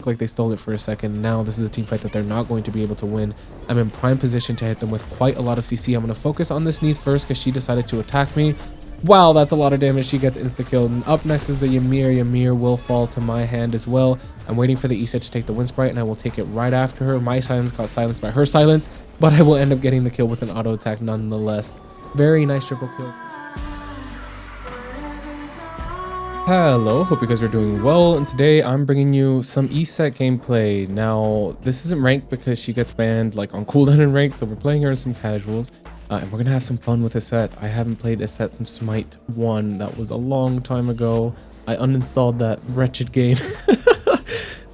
like they stole it for a second. Now this is a team fight that they're not going to be able to win. I'm in prime position to hit them with quite a lot of CC. I'm going to focus on this Neith first because she decided to attack me. Wow, that's a lot of damage. She gets insta-killed. And up next is the Ymir. Ymir will fall to my hand as well. I'm waiting for the Eset to take the Wind Sprite, and I will take it right after her. My silence got silenced by her silence, but I will end up getting the kill with an auto attack nonetheless. Very nice triple kill. Hello, hope you guys are doing well, and today I'm bringing you some Eset gameplay. Now, this isn't ranked because she gets banned like on cooldown and ranked, so we're playing her in some casuals, and we're gonna have some fun with Eset. I haven't played Eset since Smite 1. That was a long time ago. I uninstalled that wretched game,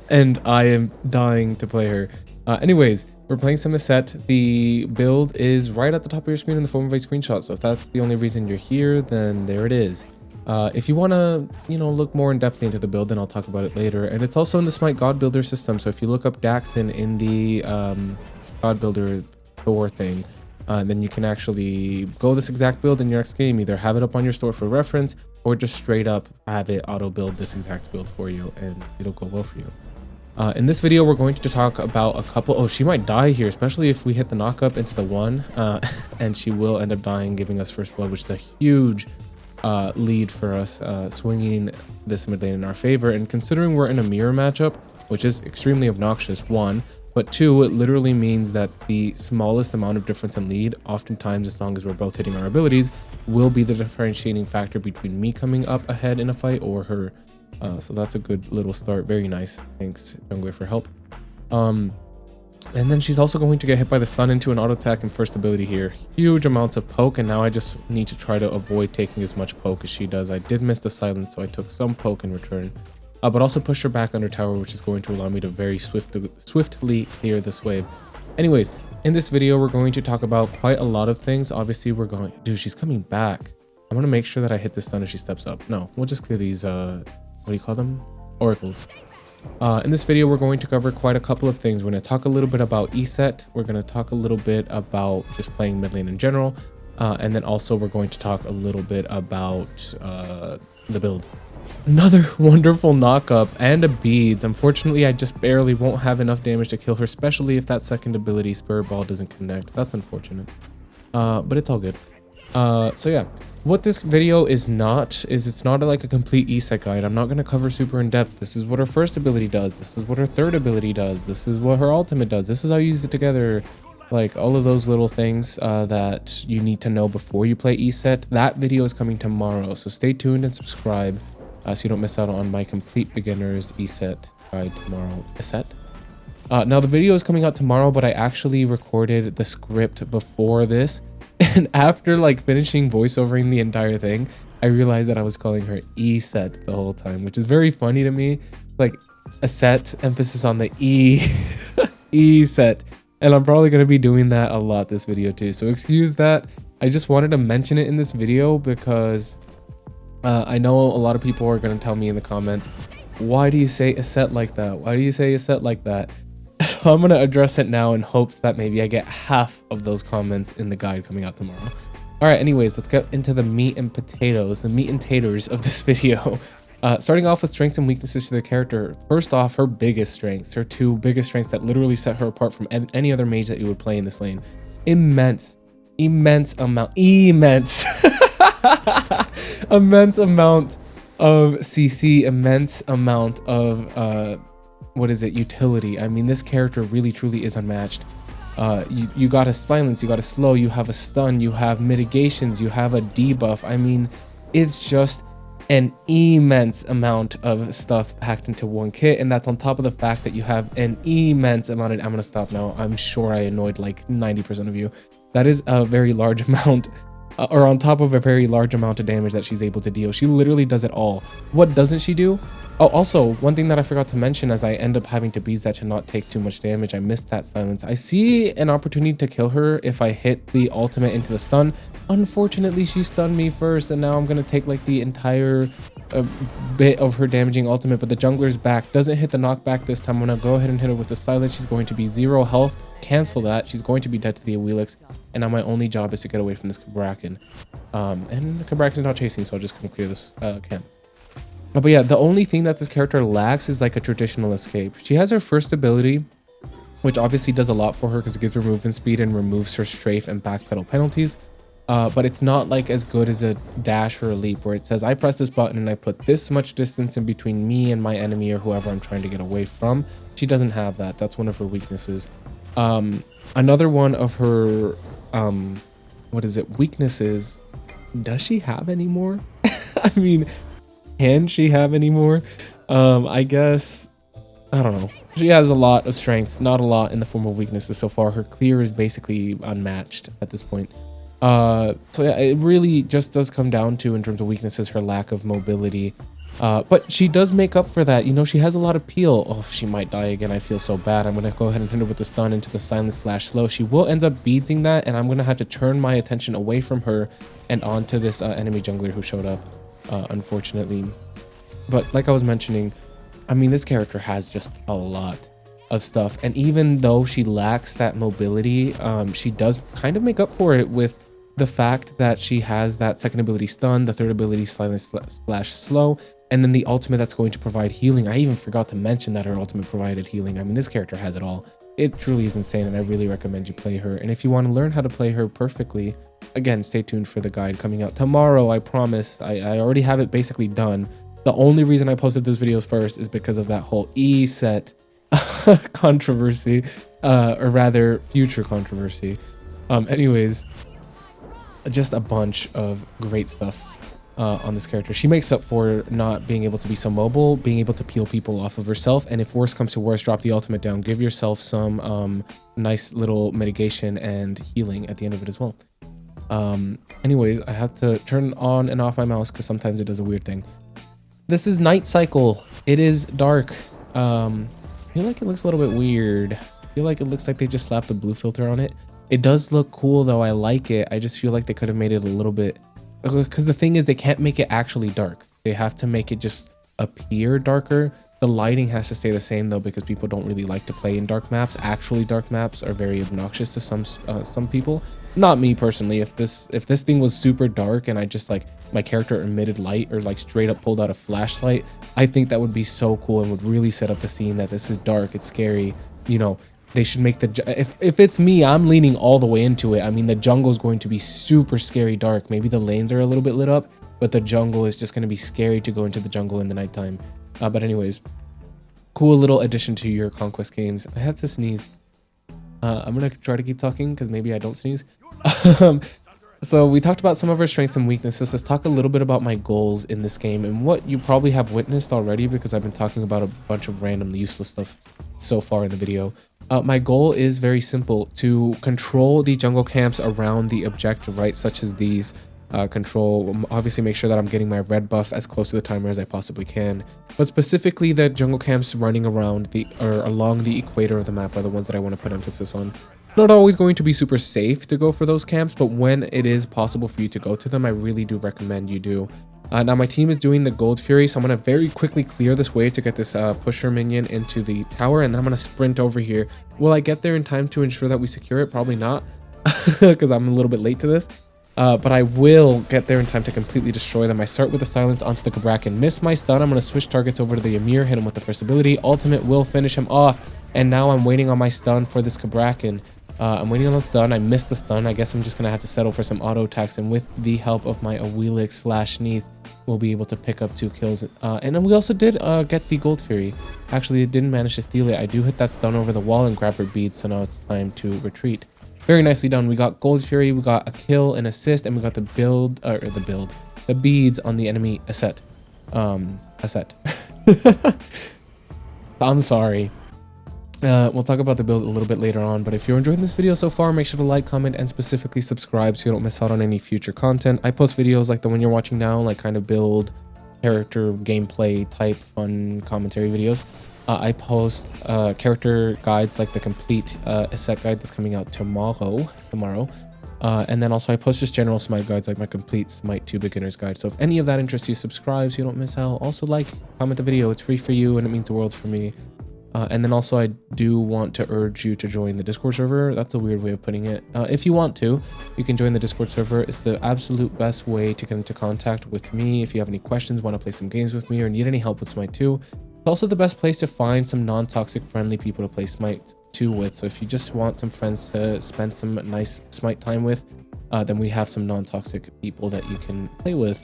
and I am dying to play her. Anyways, we're playing some Eset. The build is right at the top of your screen in the form of a screenshot, so if that's the only reason you're here, then there it is. If you want to, look more in depth into the build, then I'll talk about it later. And it's also in the Smite God Builder system. So if you look up Daxon in the God Builder store thing, then you can actually go this exact build in your next game. Either have it up on your store for reference, or just straight up have it auto build this exact build for you, and it'll go well for you. In this video, we're going to talk about a couple. Oh, she might die here, especially if we hit the knock up into the 1, and she will end up dying, giving us first blood, which is a huge lead for us, swinging this mid lane in our favor. And considering we're in a mirror matchup, which is extremely obnoxious, 1, but 2, it literally means that the smallest amount of difference in lead, oftentimes as long as we're both hitting our abilities, will be the differentiating factor between me coming up ahead in a fight or her. So that's a good little start. Very nice. Thanks, jungler, for help. And then she's also going to get hit by the stun into an auto attack and first ability here. Huge amounts of poke, and now I just need to try to avoid taking as much poke as she does. I did miss the silence, so I took some poke in return. But also pushed her back under tower, which is going to allow me to very swiftly clear this wave. Anyways, in this video, we're going to talk about quite a lot of things. Obviously, we're going... Dude, she's coming back. I want to make sure that I hit the stun if she steps up. No, we'll just clear these, what do you call them? Oracles. In this video, we're going to cover quite a couple of things. We're going to talk a little bit about Eset. We're going to talk a little bit about just playing mid lane in general. And then also we're going to talk a little bit about the build. Another wonderful knock-up and a beads. Unfortunately, I just barely won't have enough damage to kill her, especially if that second ability, Spirit Ball, doesn't connect. That's unfortunate. But it's all good. So yeah. What this video is not, it's not like a complete Eset guide. I'm not going to cover super in depth. This is what her first ability does. This is what her third ability does. This is what her ultimate does. This is how you use it together. Like all of those little things that you need to know before you play Eset. That video is coming tomorrow. So stay tuned and subscribe so you don't miss out on my complete beginner's Eset guide tomorrow. Eset. Now the video is coming out tomorrow, but I actually recorded the script before this. And after like finishing voiceovering the entire thing, I realized that I was calling her Eset the whole time, which is very funny to me. Like Eset, emphasis on the E, Eset. And I'm probably going to be doing that a lot this video too. So excuse that. I just wanted to mention it in this video because I know a lot of people are going to tell me in the comments, why do you say Eset like that? Why do you say Eset like that? So I'm going to address it now in hopes that maybe I get half of those comments in the guide coming out tomorrow. All right, anyways, let's get into the meat and potatoes, the meat and taters of this video. Starting off with strengths and weaknesses to the character. First off, her biggest strengths, her 2 biggest strengths that literally set her apart from any other mage that you would play in this lane. Immense amount of CC, immense amount of utility. I mean, this character really truly is unmatched. You got a silence, you got a slow, you have a stun, you have mitigations, you have a debuff. I mean, it's just an immense amount of stuff packed into one kit, and that's on top of the fact that you have an immense amount of... I'm gonna stop now. I'm sure I annoyed like 90% of you. That is a very large amount, or on top of a very large amount of damage that she's able to deal. She literally does it all. What doesn't she do? Oh, also, one thing that I forgot to mention as I end up having to beat that to not take too much damage, I missed that silence. I see an opportunity to kill her if I hit the ultimate into the stun. Unfortunately, she stunned me first, and now I'm going to take like the entire bit of her damaging ultimate, but the jungler's back. Doesn't hit the knockback this time. I'm going to go ahead and hit her with the silence. She's going to be 0 health. Cancel that. She's going to be dead to the Awilix, and now my only job is to get away from this Kabrakan. And the Kabrakan's not chasing, so I'll just come clear this camp. But yeah, the only thing that this character lacks is like a traditional escape. She has her first ability, which obviously does a lot for her because it gives her movement speed and removes her strafe and backpedal penalties. But it's not like as good as a dash or a leap where it says I press this button and I put this much distance in between me and my enemy or whoever I'm trying to get away from. She doesn't have that. That's one of her weaknesses. Another one of her weaknesses, does she have any more? I mean, can she have any more? I guess, I don't know. She has a lot of strengths, not a lot in the form of weaknesses so far. Her clear is basically unmatched at this point. So yeah, it really just does come down to, in terms of weaknesses, her lack of mobility. But she does make up for that. You know, she has a lot of peel. Oh, she might die again. I feel so bad. I'm going to go ahead and hit her with the stun into the silence/slow. She will end up beating that, and I'm going to have to turn my attention away from her and onto this enemy jungler who showed up, unfortunately. But like I was mentioning, I mean, this character has just a lot of stuff. And even though she lacks that mobility, she does kind of make up for it with the fact that she has that second ability stun, the third ability silence/slow, and then the ultimate that's going to provide healing. I even forgot to mention that her ultimate provided healing. I mean, this character has it all. It truly is insane, and I really recommend you play her. And if you want to learn how to play her perfectly, again, stay tuned for the guide coming out tomorrow. I promise. I already have it basically done. The only reason I posted those videos first is because of that whole Eset controversy, or rather future controversy. Anyways, just a bunch of great stuff on this character. She makes up for not being able to be so mobile, being able to peel people off of herself, and if worse comes to worse, drop the ultimate down, give yourself some nice little mitigation and healing at the end of it as well. Anyways, I have to turn on and off my mouse because sometimes it does a weird thing. This is Night Cycle. It is dark. I feel like it looks a little bit weird. I feel like it looks like they just slapped a blue filter on it. It does look cool though. I like it. I just feel like they could have made it a little bit, because the thing is they can't make it actually dark. They have to make it just appear darker. The lighting has to stay the same though, because people don't really like to play in dark maps. Actually, dark maps are very obnoxious to some people. Not me personally. If this thing was super dark and I just like my character emitted light or like straight up pulled out a flashlight, I think that would be so cool and would really set up the scene that this is dark, it's scary. You know, they should make if it's me, I'm leaning all the way into it. I mean, the jungle is going to be super scary dark. Maybe the lanes are a little bit lit up, but the jungle is just going to be scary to go into the jungle in the nighttime. But anyways, cool little addition to your Conquest games. I have to sneeze. I'm gonna try to keep talking because maybe I don't sneeze. So we talked about some of our strengths and weaknesses. Let's talk a little bit about my goals in this game and what you probably have witnessed already, because I've been talking about a bunch of random useless stuff so far in the video. My goal is very simple: to control the jungle camps around the objective, right? Such as these. Obviously make sure that I'm getting my red buff as close to the timer as I possibly can, but specifically the jungle camps running around along the equator of the map are the ones that I want to put emphasis on. Not always going to be super safe to go for those camps, but when it is possible for you to go to them, I really do recommend you do. Now my team is doing the Gold Fury, so I'm going to very quickly clear this wave to get this pusher minion into the tower, and then I'm going to sprint over here. Will I get there in time to ensure that we secure it? Probably not, because I'm a little bit late to this. But I will get there in time to completely destroy them. I start with the silence onto the Kabrak and miss my stun. I'm going to switch targets over to the Ymir, hit him with the first ability. Ultimate will finish him off. And now I'm waiting on my stun for this Kabrak. And I'm waiting on the stun. I missed the stun. I guess I'm just going to have to settle for some auto attacks. And with the help of my Awilix/Neath, we'll be able to pick up 2 kills. And then we also did get the Gold Fury. Actually, it didn't manage to steal it. I do hit that stun over the wall and grab her beads. So now it's time to retreat. Very nicely done. We got Gold Fury, we got a kill, an assist, and we got the beads on the enemy Eset. Eset. I'm sorry. We'll talk about the build a little bit later on, but if you're enjoying this video so far, make sure to like, comment, and specifically subscribe so you don't miss out on any future content. I post videos like the one you're watching now, like kind of build, character, gameplay type, fun commentary videos. I post character guides like the complete Eset guide that's coming out tomorrow. And then also I post just general Smite guides like my complete Smite 2 beginners guide. So if any of that interests you, subscribe so you don't miss out. Also like, comment the video. It's free for you and it means the world for me. And then also I do want to urge you to join the Discord server. That's a weird way of putting it. If you want to, you can join the Discord server. It's the absolute best way to get into contact with me. If you have any questions, want to play some games with me, or need any help with Smite 2. It's also the best place to find some non-toxic friendly people to play Smite 2 with. So if you just want some friends to spend some nice Smite time with, then we have some non-toxic people that you can play with.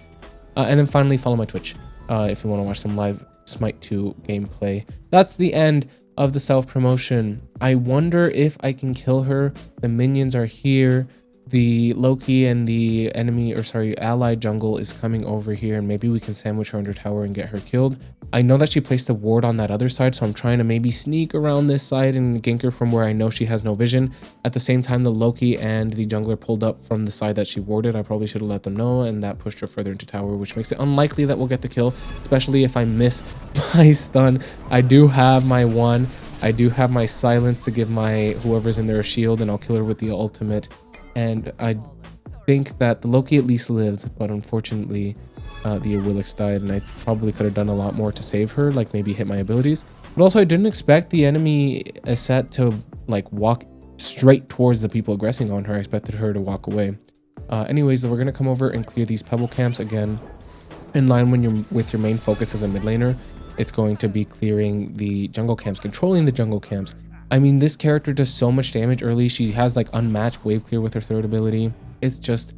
And then finally, follow my Twitch if you want to watch some live Smite 2 gameplay. That's the end of the self-promotion. I wonder if I can kill her. The minions are here. The Loki and the allied jungle is coming over here, and maybe we can sandwich her under tower and get her killed. I know that she placed a ward on that other side, so I'm trying to maybe sneak around this side and gank her from where I know she has no vision. At the same time, the Loki and the jungler pulled up from the side that she warded. I probably should have let them know, and that pushed her further into tower, which makes it unlikely that we'll get the kill, especially if I miss my stun. I do have my one. I do have my silence to give my whoever's in there a shield, and I'll kill her with the ultimate. And I think that the Loki at least lived, but unfortunately the Awilix died, and I probably could have done a lot more to save her, like maybe hit my abilities. But also I didn't expect the enemy Eset to like walk straight towards the people aggressing on her. I expected her to walk away. Anyways, we're gonna come over and clear these pebble camps again. In line with your main focus as a mid laner, it's going to be clearing the jungle camps, controlling the jungle camps. I mean, this character does so much damage early. She has like unmatched wave clear with her third ability. It's just,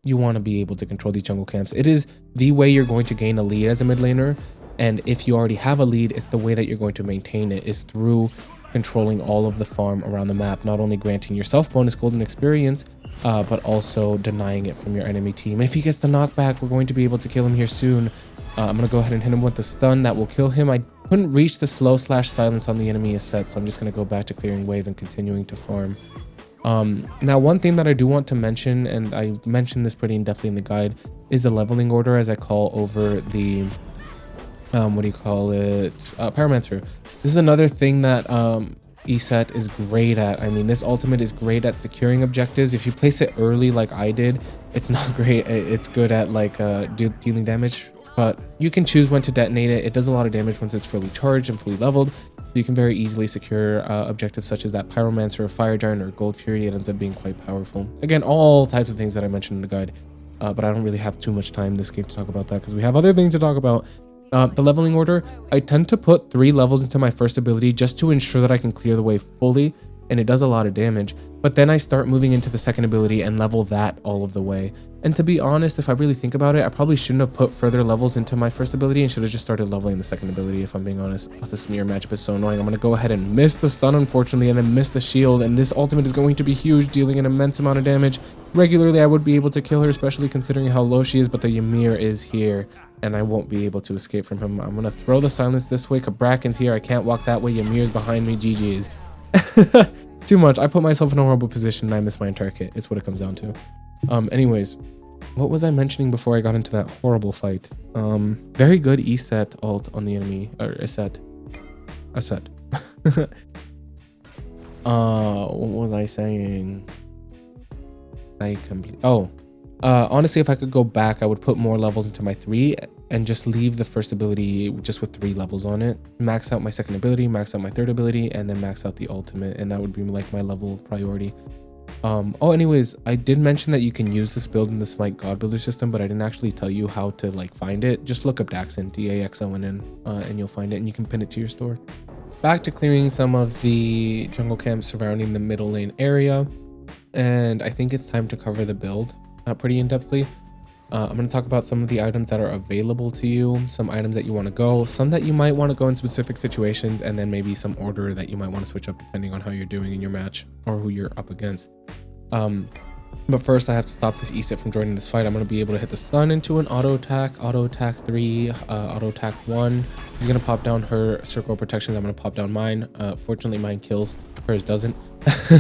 you want to be able to control these jungle camps. It is the way you're going to gain a lead as a mid laner. And if you already have a lead, it's the way that you're going to maintain it, is through controlling all of the farm around the map, not only granting yourself bonus golden experience, but also denying it from your enemy team. If he gets the knockback, we're going to be able to kill him here soon. I'm going to go ahead and hit him with the stun. That will kill him. I couldn't reach the slow/silence on the enemy Eset, so I'm just going to go back to clearing wave and continuing to farm. Now, one thing that I do want to mention, and I mentioned this pretty in-depthly in the guide, is the leveling order as I call over the, Pyromancer. This is another thing that Eset is great at. I mean, this ultimate is great at securing objectives. If you place it early like I did, it's not great. It's good at like dealing damage, but you can choose when to detonate it. It does a lot of damage once it's fully charged and fully leveled. So you can very easily secure objectives such as that Pyromancer or Fire Giant or Gold Fury. It ends up being quite powerful. Again, all types of things that I mentioned in the guide, but I don't really have too much time this game to talk about that because we have other things to talk about. The leveling order, I tend to put 3 levels into my first ability just to ensure that I can clear the wave fully, and it does a lot of damage. But then I start moving into the second ability and level that all of the way. And to be honest, if I really think about it, I probably shouldn't have put further levels into my first ability and should have just started leveling the second ability, if I'm being honest. Oh, this mirror matchup is so annoying. I'm going to go ahead and miss the stun, unfortunately, and then miss the shield. And this ultimate is going to be huge, dealing an immense amount of damage. Regularly, I would be able to kill her, especially considering how low she is, but the Ymir is here, and I won't be able to escape from him. I'm going to throw the silence this way. Braken's here. I can't walk that way. Ymir's behind me. GG's. Too much. I put myself in a horrible position and I missed my entire kit. It's what it comes down to. Anyways, what was I mentioning before I got into that horrible fight? Very good Eset ult on the enemy, or Eset. What was I saying? Honestly, if I could go back, I would put more levels into my 3 and just leave the first ability just with 3 levels on it. Max out my second ability, max out my third ability, and then max out the ultimate, and that would be like my level priority. Anyways, I did mention that you can use this build in the Smite God Builder system, but I didn't actually tell you how to like find it. Just look up Daxon, D-A-X-O-N-N, and you'll find it, and you can pin it to your store. Back to clearing some of the jungle camps surrounding the middle lane area, and I think it's time to cover the build pretty in-depthly. I'm going to talk about some of the items that are available to you, some items that you want to go, some that you might want to go in specific situations, and then maybe some order that you might want to switch up depending on how you're doing in your match or who you're up against. But first I have to stop this Eset from joining this fight. I'm going to be able to hit the stun into an auto attack 3, auto attack 1. He's going to pop down her circle of protections. I'm going to pop down mine. Fortunately mine kills, hers doesn't.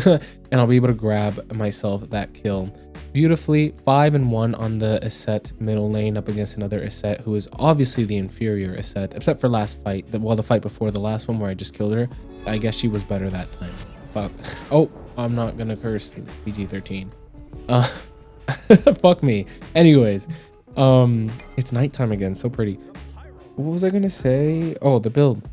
And I'll be able to grab myself that kill beautifully. 5 and 1 on the Eset middle lane up against another Eset who is obviously the inferior Eset, except for last fight. The fight before the last one where I just killed her. I guess she was better that time. Fuck. Oh, I'm not gonna curse. PG-13. Fuck me. Anyways, it's nighttime again. So pretty. What was I gonna say? Oh, the build.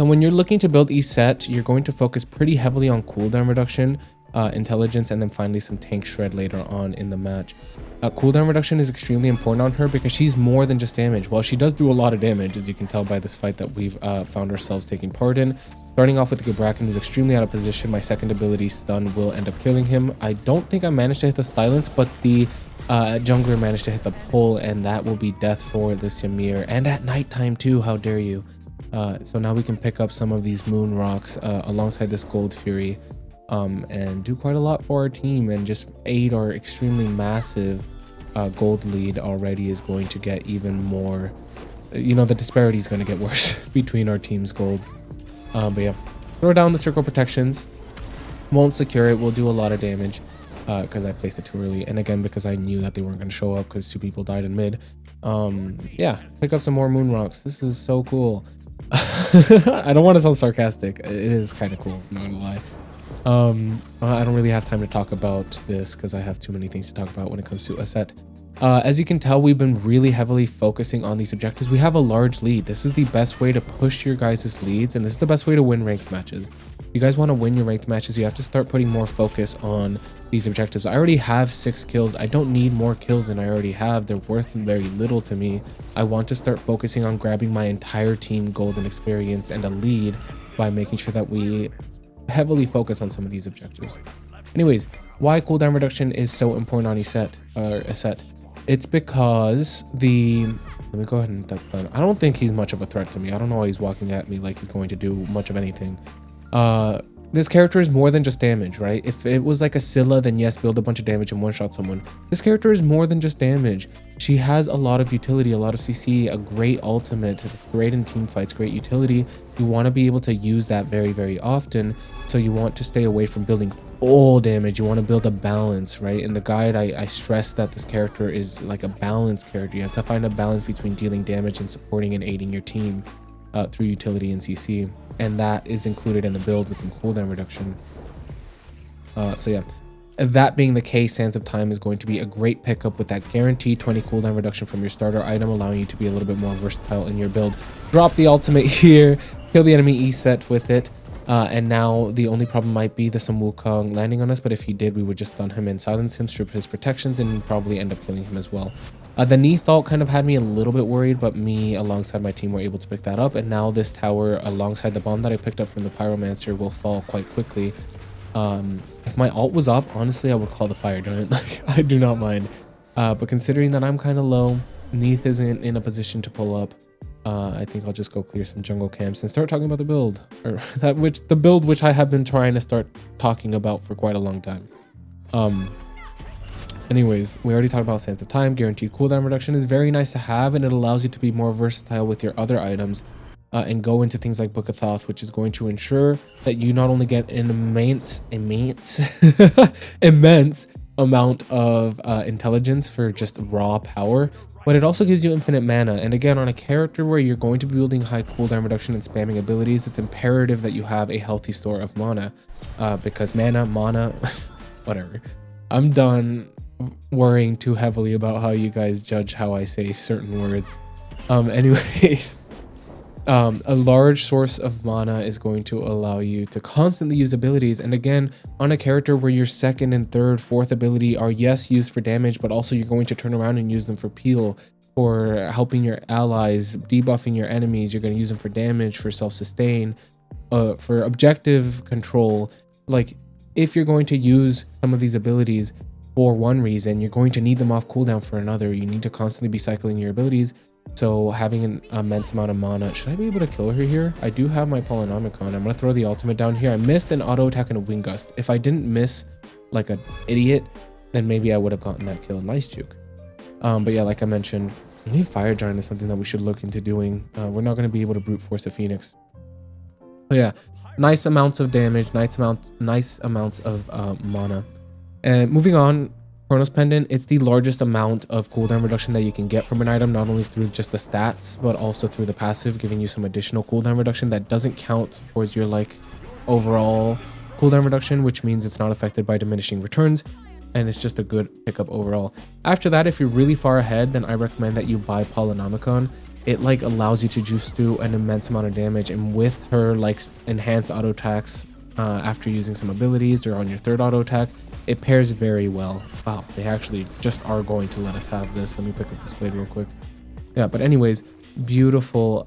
So when you're looking to build Eset, you're going to focus pretty heavily on cooldown reduction, intelligence, and then finally some tank shred later on in the match. Cooldown reduction is extremely important on her because she's more than just damage. Well, she does do a lot of damage, as you can tell by this fight that we've found ourselves taking part in. Starting off with the Gabrakan, who's extremely out of position. My second ability, stun, will end up killing him. I don't think I managed to hit the silence, but the jungler managed to hit the pull, and that will be death for this Ymir. And at nighttime too, how dare you. So now we can pick up some of these moon rocks alongside this gold fury, and do quite a lot for our team, and just aid our extremely massive gold lead already is going to get even more, you know, the disparity is going to get worse between our team's gold. But yeah, throw down the circle protections, won't secure it, will do a lot of damage because I placed it too early, and again because I knew that they weren't going to show up because 2 people died in mid. Yeah, pick up some more moon rocks. This is so cool. I don't want to sound sarcastic, it is kind of cool, not gonna lie. I don't really have time to talk about this because I have too many things to talk about when it comes to Eset. As you can tell, we've been really heavily focusing on these objectives. We have a large lead. This is the best way to push your guys' leads, and this is the best way to win ranked matches. If you guys want to win your ranked matches, you have to start putting more focus on these objectives. I already have 6 kills. I don't need more kills than I already have. They're worth very little to me. I want to start focusing on grabbing my entire team golden experience and a lead by making sure that we heavily focus on some of these objectives. Anyways, why cooldown reduction is so important on Eset. It's because let me go ahead and touch that. I don't think he's much of a threat to me. I don't know why he's walking at me like he's going to do much of anything. This character is more than just damage, right? If it was like a Scylla, then yes, build a bunch of damage and one-shot someone. This character is more than just damage. She has a lot of utility, a lot of CC, a great ultimate. It's great in team fights, great utility. You want to be able to use that very, very often. So you want to stay away from building full damage. You want to build a balance, right? In the guide, I stress that this character is like a balanced character. You have to find a balance between dealing damage and supporting and aiding your team through utility and CC. And that is included in the build with some cooldown reduction. So yeah, that being the case, Sands of Time is going to be a great pickup with that guaranteed 20 cooldown reduction from your starter item, allowing you to be a little bit more versatile in your build. Drop the ultimate here, kill the enemy Eset with it. And now the only problem might be the Sun Wukong landing on us, but if he did, we would just stun him and silence him, strip his protections, and probably end up killing him as well. The Neath ult kind of had me a little bit worried, but me alongside my team were able to pick that up, and now this tower alongside the bomb that I picked up from the Pyromancer will fall quite quickly. If my ult was up, honestly, I would call the Fire Giant. Like, I do not mind. But considering that I'm kind of low, Neath isn't in a position to pull up, I think I'll just go clear some jungle camps and start talking about the build, or the build which I have been trying to start talking about for quite a long time. Anyways, we already talked about Sands of Time. Guaranteed cooldown reduction is very nice to have, and it allows you to be more versatile with your other items and go into things like Book of Thoth, which is going to ensure that you not only get an immense amount of intelligence for just raw power, but it also gives you infinite mana. And again, on a character where you're going to be building high cooldown reduction and spamming abilities, it's imperative that you have a healthy store of mana, because mana, whatever. I'm done worrying too heavily about how you guys judge how I say certain words. Anyways, a large source of mana is going to allow you to constantly use abilities. And again, on a character where your second and third, fourth ability are yes used for damage, but also you're going to turn around and use them for peel, for helping your allies, debuffing your enemies. You're going to use them for damage, for self-sustain, for objective control. Like, if you're going to use some of these abilities for one reason, you're going to need them off cooldown for another. You need to constantly be cycling your abilities. So having an immense amount of mana, should I be able to kill her here? I do have my Polynomicon. I'm going to throw the ultimate down here. I missed an auto attack and a Wind Gust. If I didn't miss like an idiot, then maybe I would have gotten that kill. Nice juke. But yeah, like I mentioned, I think Fire Giant is something that we should look into doing. We're not going to be able to brute force a Phoenix. But yeah, nice amounts of damage, nice amounts of mana. And moving on, Chronos Pendant, it's the largest amount of cooldown reduction that you can get from an item, not only through just the stats, but also through the passive, giving you some additional cooldown reduction that doesn't count towards your like overall cooldown reduction, which means it's not affected by diminishing returns, and it's just a good pickup overall. After that, if you're really far ahead, then I recommend that you buy Polynomicon. it like allows you to juice through an immense amount of damage. And with her like enhanced auto attacks after using some abilities or on your third auto attack, it pairs very well. Wow, they actually just are going to let us have this. Let me pick up this blade real quick. Yeah, but anyways, beautiful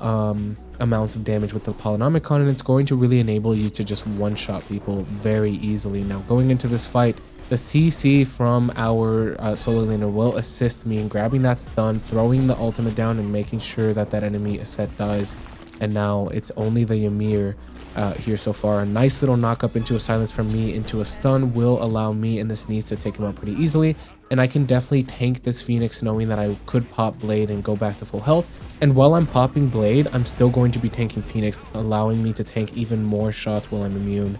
amounts of damage with the Polynomicon, and it's going to really enable you to just one-shot people very easily. Now, going into this fight, the CC from our solo laner will assist me in grabbing that stun, throwing the ultimate down, and making sure that that enemy Eset dies. And now it's only the Ymir here so far. A nice little knock up into a silence from me into a stun will allow me and this Neath to take him out pretty easily. And I can definitely tank this Phoenix knowing that I could pop Blade and go back to full health. And while I'm popping Blade, I'm still going to be tanking Phoenix, allowing me to tank even more shots while I'm immune.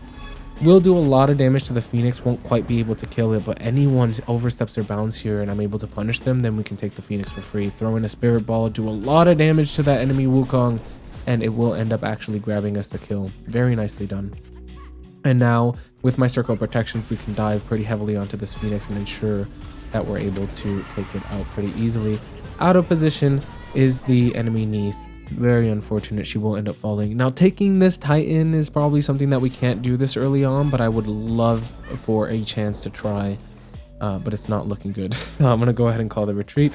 Will do a lot of damage to the Phoenix, won't quite be able to kill it, but anyone oversteps their bounds here and I'm able to punish them, then we can take the Phoenix for free. Throw in a Spirit Ball, do a lot of damage to that enemy Wukong, and it will end up actually grabbing us the kill. Very nicely done. And now, with my circle of protections, we can dive pretty heavily onto this Phoenix and ensure that we're able to take it out pretty easily. Out of position is the enemy Neath. Very unfortunate, she will end up falling. Now, taking this Titan is probably something that we can't do this early on, but I would love for a chance to try, but it's not looking good. I'm going to go ahead and call the retreat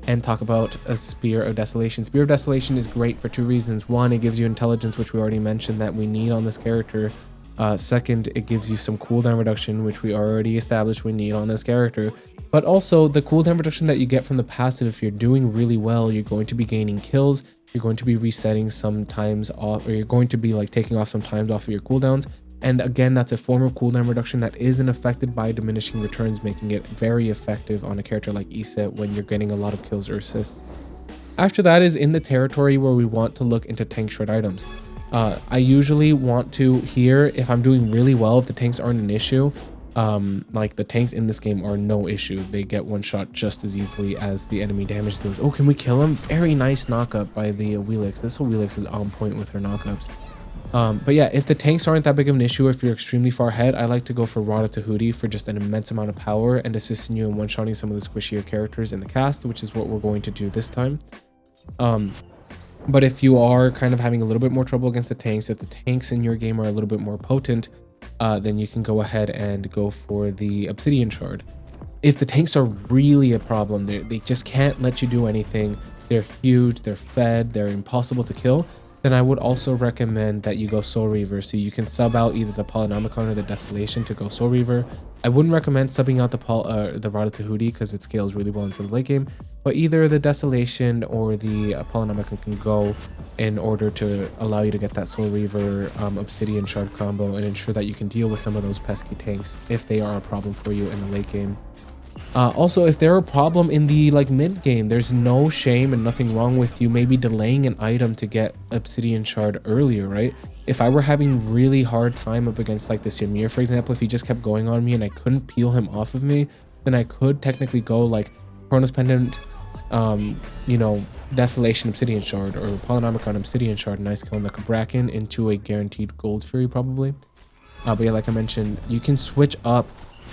and talk about a Spear of Desolation. Spear of Desolation is great for two reasons. One, it gives you intelligence, which we already mentioned that we need on this character. Second, it gives you some cooldown reduction, which we already established we need on this character. But also, the cooldown reduction that you get from the passive, if you're doing really well, you're going to be gaining kills, you're going to be resetting some times off, or you're going to be like taking off some times off of your cooldowns. And again, that's a form of cooldown reduction that isn't affected by diminishing returns, making it very effective on a character like Eset when you're getting a lot of kills or assists. After that is in the territory where we want to look into tank short items. I usually want to here, if I'm doing really well, if the tanks aren't an issue, like the tanks in this game are no issue. They get one shot just as easily as the enemy damage dealers. Oh, can we kill him? Very nice knock up by the Wheelix. This Wheelix is on point with her knockups. But yeah, if the tanks aren't that big of an issue, if you're extremely far ahead, I like to go for Rada Tahuti for just an immense amount of power and assisting you in one-shotting some of the squishier characters in the cast, which is what we're going to do this time. But if you are kind of having a little bit more trouble against the tanks, if the tanks in your game are a little bit more potent, then you can go ahead and go for the Obsidian Shard. If the tanks are really a problem, they just can't let you do anything, they're huge, they're fed, they're impossible to kill, then I would also recommend that you go Soul Reaver, so you can sub out either the Polynomicon or the Desolation to go Soul Reaver. I wouldn't recommend subbing out the Rada Tahuti because it scales really well into the late game, but either the Desolation or the Polynomicon can go in order to allow you to get that Soul Reaver Obsidian Shard combo and ensure that you can deal with some of those pesky tanks if they are a problem for you in the late game. Also, if they're a problem in the mid game, there's no shame and nothing wrong with you maybe delaying an item to get Obsidian Shard earlier, right? If I were having really hard time up against like this Ymir, for example, if he just kept going on me and I couldn't peel him off of me, then I could technically go like Chronos Pendant, you know, Desolation Obsidian Shard or Polynomicon Obsidian Shard, nice kill the Bracken into a guaranteed Gold Fury probably. But yeah, like I mentioned, you can switch up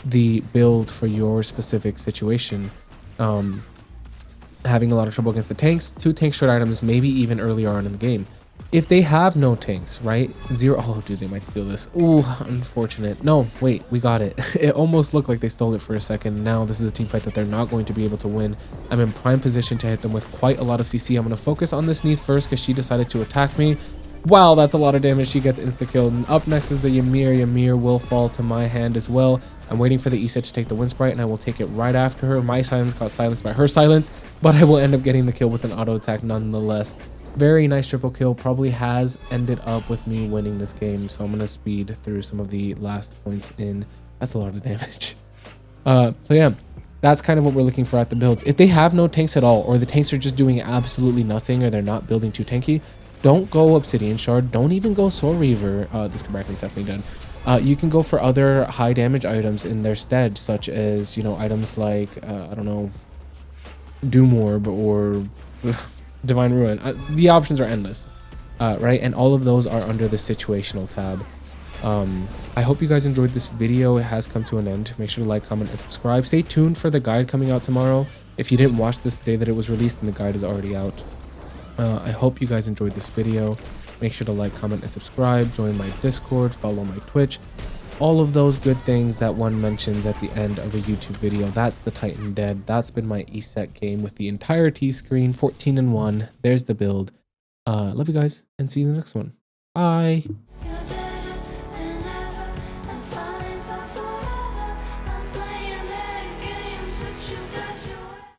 the build for your specific situation. Having a lot of trouble against the tanks, 2 tank short items, maybe even earlier on in the game. If they have no tanks, right? Oh dude, they might steal this. Ooh, unfortunate. No, wait, we got it. It almost looked like they stole it for a second. Now this is a team fight that they're not going to be able to win. I'm in prime position to hit them with quite a lot of CC. I'm going to focus on this Neath first because she decided to attack me. Wow, that's a lot of damage. She gets insta-killed. And up next is the Ymir. Ymir will fall to my hand as well. I'm waiting for the Eset to take the Wind Sprite, and I will take it right after her. My silence got silenced by her silence, but I will end up getting the kill with an auto attack nonetheless. Very nice triple kill. Probably has ended up with me winning this game, so I'm going to speed through some of the last points in. That's a lot of damage. So yeah, that's kind of what we're looking for at the builds. If they have no tanks at all, or the tanks are just doing absolutely nothing, or they're not building too tanky, don't go Obsidian Shard. Don't even go Soul Reaver. This Kabrak is definitely done. You can go for other high damage items in their stead, such as, you know, items like, I don't know, Doom Orb or Divine Ruin. The options are endless, right? And all of those are under the situational tab. I hope you guys enjoyed this video. It has come to an end. Make sure to like, comment, and subscribe. Stay tuned for the guide coming out tomorrow. If you didn't watch this the day that it was released, then the guide is already out. I hope you guys enjoyed this video. Make sure to like, comment, and subscribe. Join my Discord, follow my Twitch. All of those good things that one mentions at the end of a YouTube video. That's the Titan Dead. That's been my Eset game with the entire T-screen, 14-1. There's the build. Love you guys, and see you in the next one. Bye.